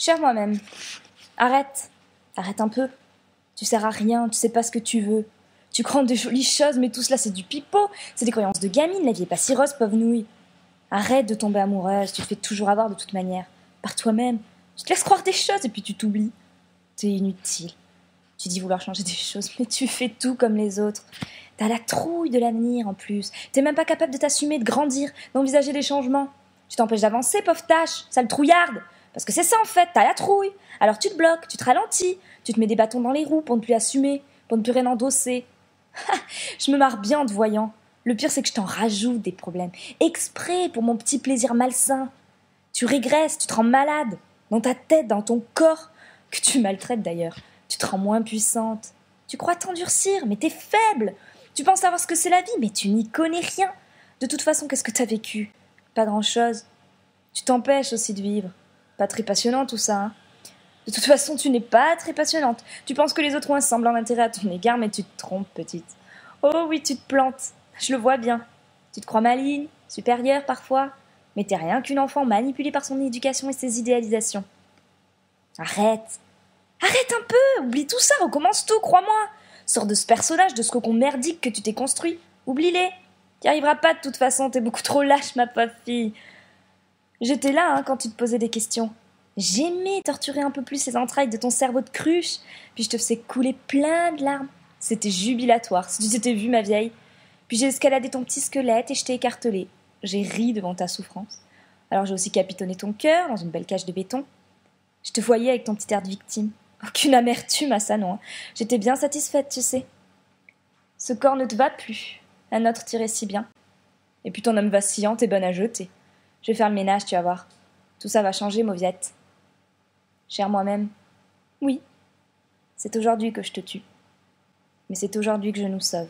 Cher moi-même, arrête un peu. Tu sers à rien, tu sais pas ce que tu veux. Tu crois en des jolies choses, mais tout cela c'est du pipeau, c'est des croyances de gamine, la vie est pas si rose, pauvre nouille. Arrête de tomber amoureuse, tu te fais toujours avoir de toute manière, par toi-même. Tu te laisses croire des choses et puis tu t'oublies. T'es inutile. Tu dis vouloir changer des choses, mais tu fais tout comme les autres. T'as la trouille de l'avenir en plus. T'es même pas capable de t'assumer, de grandir, d'envisager des changements. Tu t'empêches d'avancer, pauvre tâche, sale trouillarde. Parce que c'est ça en fait, t'as la trouille. Alors tu te bloques, tu te ralentis, tu te mets des bâtons dans les roues pour ne plus assumer, pour ne plus rien endosser. Je me marre bien en te voyant. Le pire c'est que je t'en rajoute des problèmes. Exprès pour mon petit plaisir malsain. Tu régresses, tu te rends malade. Dans ta tête, dans ton corps, que tu maltraites d'ailleurs. Tu te rends moins puissante. Tu crois t'endurcir, mais t'es faible. Tu penses savoir ce que c'est la vie, mais tu n'y connais rien. De toute façon, qu'est-ce que t'as vécu? Pas grand-chose. Tu t'empêches aussi de vivre. Pas très passionnant tout ça, hein. De toute façon, tu n'es pas très passionnante. Tu penses que les autres ont un semblant d'intérêt à ton égard, mais tu te trompes, petite. Oh oui, tu te plantes. Je le vois bien. Tu te crois maligne, supérieure parfois, mais t'es rien qu'une enfant manipulée par son éducation et ses idéalisations. Arrête. Arrête un peu. Oublie tout ça, recommence tout, crois-moi. Sors de ce personnage, de ce cocon merdique que tu t'es construit. Oublie-les. T'y arriveras pas de toute façon, t'es beaucoup trop lâche, ma pauvre fille. J'étais là quand tu te posais des questions. J'aimais torturer un peu plus les entrailles de ton cerveau de cruche, puis je te faisais couler plein de larmes. C'était jubilatoire, si tu t'étais vue, ma vieille. Puis j'ai escaladé ton petit squelette et je t'ai écartelé. J'ai ri devant ta souffrance. Alors j'ai aussi capitonné ton cœur dans une belle cage de béton. Je te voyais avec ton petit air de victime. Aucune amertume à ça, non. J'étais bien satisfaite, tu sais. Ce corps ne te va plus. Un autre t'irait si bien. Et puis ton homme vacillant est bonne à jeter. Je vais faire le ménage, tu vas voir. Tout ça va changer, Mauviette. Cher moi-même, oui, c'est aujourd'hui que je te tue. Mais c'est aujourd'hui que je nous sauve.